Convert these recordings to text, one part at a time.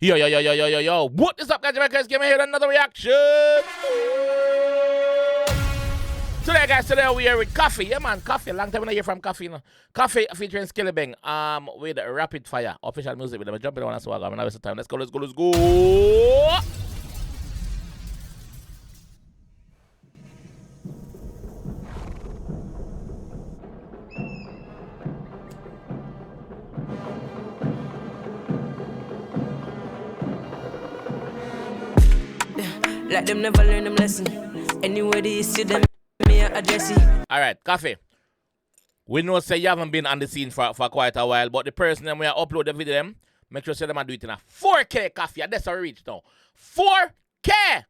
Yo. What is up, guys? Jamaica, give me here another reaction. Today, guys, we are with Koffee. Yeah, man, Koffee. Long time I hear from Koffee. No? Koffee featuring Skillibeng. With Rapid Fire. Official music with them. Jumping on a swag. I'm not wasting time. Let's go. Like them never learn them lesson. Anyway, they see them, me address it. Alright, Koffee. We know say you haven't been on the scene for quite a while, but the person them we upload the video them, make sure say them do it in a 4K, Koffee. That's our reach now. 4K!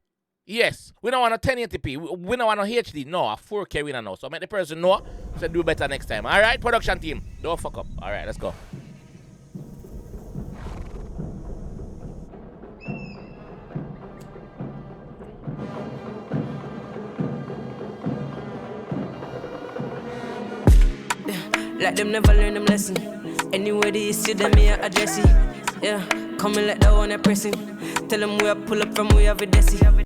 Yes. We don't want a 1080p. We don't want a HD. No, a 4K we don't know. So make the person know, so do better next time. Alright, production team. Don't fuck up. Alright, let's go. Like them never learn them lesson. Anyway, they see them, me address it. Yeah, come and let that one pressing. Tell them we pull up from we have a desi.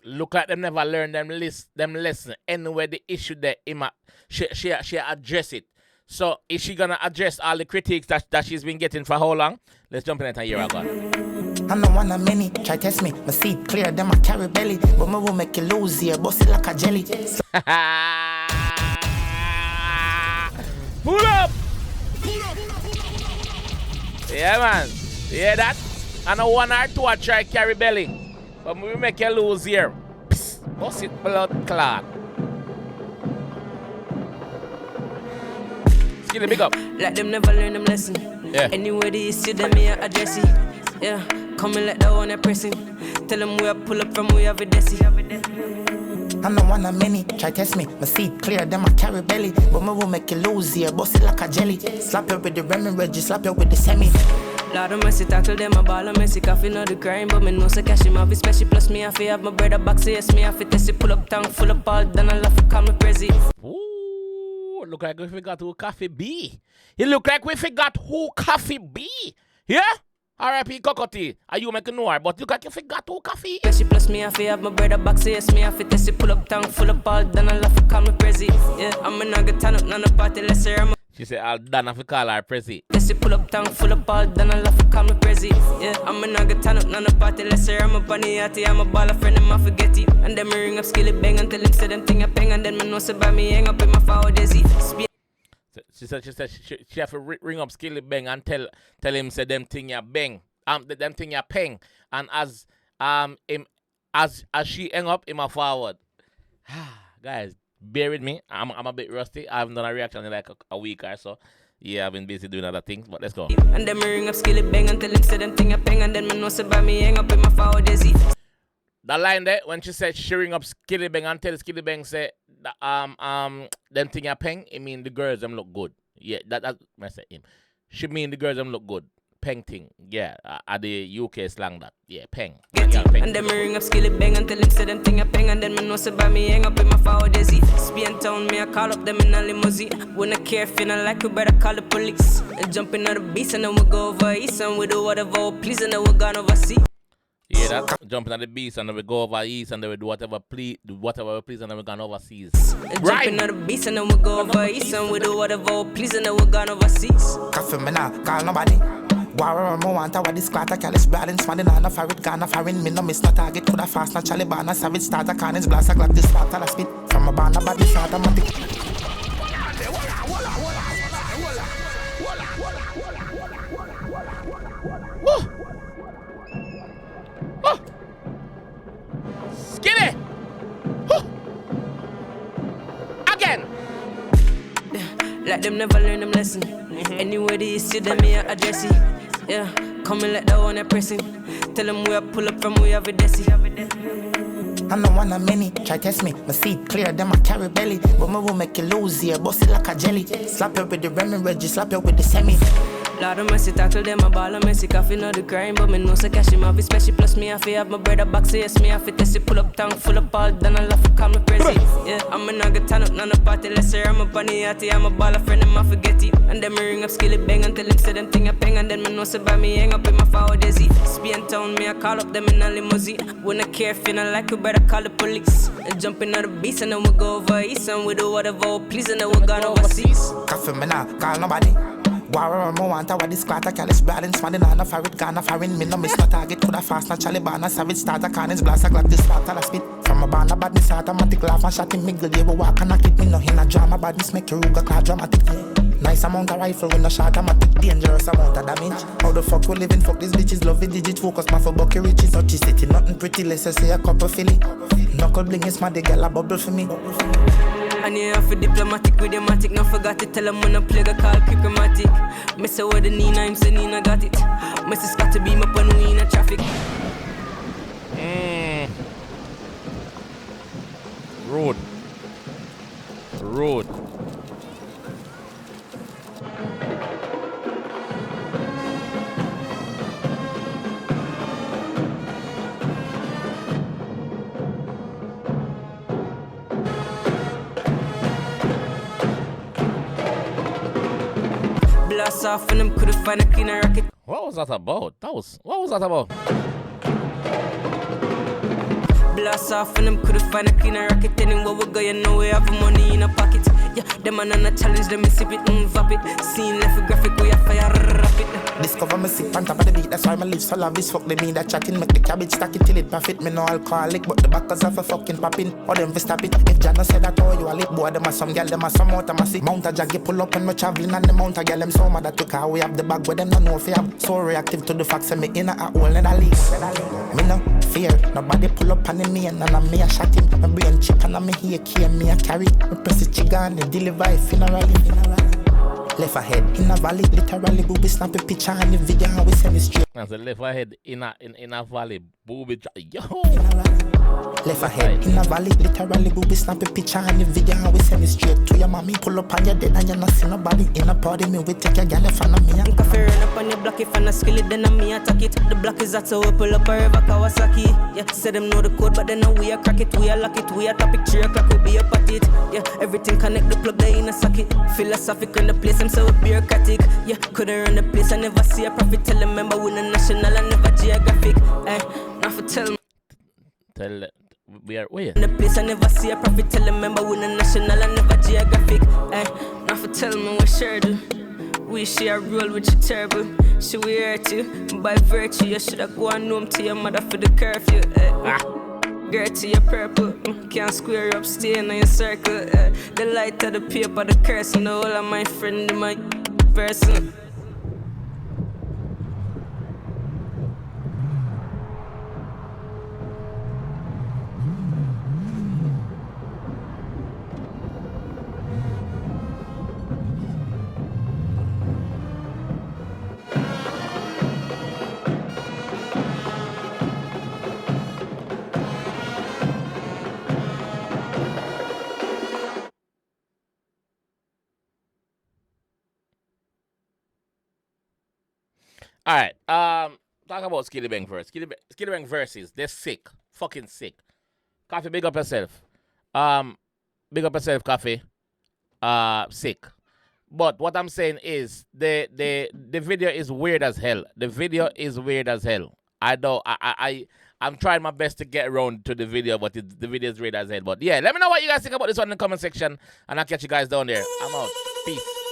Look like them never learn them lesson. Anyway, the issue that she address it. So is she gonna address all the critiques that she's been getting for how long? Let's jump in it a year ago. I'm the one of many, try test me. My seat clear, then I carry belly. But my will make you lose here, bust it like a jelly. Pull up! Yeah, man. You hear that? And a 1 or 2 I try carry belly. But we make you lose here. Psst, bust it blood clot. Skilly, big up. Like them never learn them lesson. Yeah. Anyway, they see them, me address it. Yeah, come and let that one pressing. Tell them we pull up from we have a desi. I'm the one of many, try test me. My seat clear, then I carry belly. But my will make you lose here, bust it like a jelly. Slap you with the Remy Reggie, slap you with the semi. Lord of mercy, tackle them, a ball of mercy. Coffee not the crime, but me know so cash him. Have a special plus me, I feel have my brother back. So yes, me, I feel test it, pull up tank, full up all, then I laugh, call me crazy. Ooh, look like we forgot who Koffee be. It look like we forgot who Koffee be. Yeah? R.I.P. 𝐑𝐂𝐂𝐓. Are you making noise? But look like you forgot who Koffee. She plus me, I feel have my brother back. So yes, me, I feel test it, pull up tank, full up all, then I laugh, call me crazy. Yeah, I'm a nugget, turn up, none of party, let's say I'm a. She said, I'll done if we call her Prezi. Test it, pull up tank, full up all, then I laugh, call me crazy. Yeah, I'm a nugget, turn up, none of party, let's say I'm a bunny, I'm a baller friend, and I forget it. And then me ring up Skillibeng until him say them thing a peng, and then me know say by me hang up in my FYAH. She said she have to ring up Skillibeng and tell him say them thing ya bang. Them thing ya peng. And as she hang up in my forward. Guys, bear with me. I'm a bit rusty. I haven't done a reaction in like a week or so. Yeah, I've been busy doing other things, but let's go. And then me ring up Skillibeng until him say them thing a peng, and then me know say by me hang up in my FYAH. The line there when she said she ring up Skillibeng and tell Skillibeng say them thing a peng, it mean the girls them look good. Yeah, that's I say him. She mean the girls them look good. Peng thing, yeah, at the UK slang that, yeah, peng. Yeah, peng. And then me ring up Skillibeng until him say them thing a peng, and then me know say by me hang up in my FYAH. Spain town, me I call up them in a limousine. When I care, feeling like we better call the police. And jump in on the beast, and then we go over east, and we do whatever we please, and then we gone overseas. Yeah, that's jumping on the beast, and then we go over east, and then we do whatever we please, and then we gone overseas. Right. Jumping on the beast, and then we go over east, and we do whatever we please, and then we gone overseas. Koffee me nah call nobody. War mo want our this clatter careless bladin smiling on a farid gun foreign me no miss no target could a fast naturally ban a savage starter cannons blast a glock this starter a spit from a banner body shot automatic. Skilly! Again! Like them never learn them lesson. Anyway, they see them, me address it. Yeah, come and let that one pressing. Tell them we pull up from we have a desi. I'm the one of many, try test me. My seat clear, then I carry belly. But my will make you lose here, bust it like a jelly. Slap you with the Remy Reggie, slap you with the semi. Lord of mercy, tackle them, a ball of mercy. Coffee not the crime, but me know so cash him. Have a special plus me, I feel have my brother back. So yes, me, I feel test it, pull up tank, full up all, then I laugh, call me crazy. Yeah, I'm a nugget, turn up, none of party, let's say I'm a bunny, I'm a baller friend, and I forget it. And then me ring up Skillibeng until him say them thing a peng, and then me know so by me hang up in my FYAH. town, me I call up them in a limousine. When I care if you not like, we better call the police. And jump in on the beast and then we go over east. And we do whatever we please and then we gone overseas. Coffee me nah call nobody. War me want a what this clatter careless balance. Man in a farid gun a foreign. Me no miss no target. Coulda fast na Taliban a savage starter. Carnage blast a glock this spot a spit. From a band a badness automatic laugh and shot him middle. They will walk and knock it. Me no in a drama badness make your ruga car dramatic. Nice amount of rifle with no shot automatic. Dangerous amount of damage. How the fuck we living? Fuck these bitches. Love it digit focus. My for bucky riches. Touchy city nothing pretty. Let's just say a couple Philly. Knuckle bling is my girl a bubble for me. And you have for diplomatic with the matic. No forgot to tell them when I play the call cryptomatic. Me say what the Nina, I'm say Nina got it. Me say Scott to beam up when we in a traffic. Road. Blast off and them couldn't find a cleaner rocket. What was that about? What was that about? Blast off and them couldn't find a cleaner rocket. Anywhere we go, you know we have money in a pocket. Yeah, them man on a challenge, them sip it, vap it. Scene left graphic, we have fire rapid. Discover me sick on top of the beat, that's why my lips so lavish. Fuck the me that chatting, make the cabbage stack it till it profit. Me no alcoholic, but the backers have a fucking popping. Or them fi stop it. If Jana said that, oh, you a lit boy, them a some gal, them a some out of my sick. Mount a jaggy pull up when me traveling and the mount a gal, them so mad that took her. We have the bag where them no know if you have. So reactive to the facts, say me in a hole and a leak. Me no fear, nobody pull up on me and I'm me a shot him. My brain chip and I'm here, me a carry. Me press the trigger and the deliver it funeral. Left ahead in a valley, literally booby snap a picture and the video and we send it straight. That's a left ahead in a valley, booby yo. Left ahead in a valley, literally booby snap a picture and the video and we send it straight to your mommy. Pull up on your dead and you not see nobody. In a party me we take your gal in front of me. And Koffee run up on your block if I'm a skillet, then I'm me attack it. The block is that so we pull up a river Kawasaki. Yeah, say them know the code but then now we a crack it. We a lock it, we a topic 3 o'clock we be up at it. Yeah, everything connect the plug there in a socket. Philosophic in the place, I'm so bureaucratic. Yeah, couldn't run the place, I never see a profit. Tell them member we the national and never geographic. Not for tell me. Tell we are where? In the place I never see a profit. Tell them member we the national and never geographic. Not for tell me what sure do. We share a role with you terrible. Should we hurt you? By virtue, you should have gone home to your mother for the curfew. Girl to your purple, can't square up, stay in your circle. The light of the paper, the curse, and the whole of my friend in my person. All right. Talk about Skillibeng first. Skillibeng verses. They're sick. Fucking sick. Koffee, big up yourself. Big up yourself, Koffee. Sick. But what I'm saying is the video is weird as hell. The video is weird as hell. I'm trying my best to get around to the video, but the video is weird as hell. But yeah, let me know what you guys think about this one in the comment section, and I'll catch you guys down there. I'm out. Peace.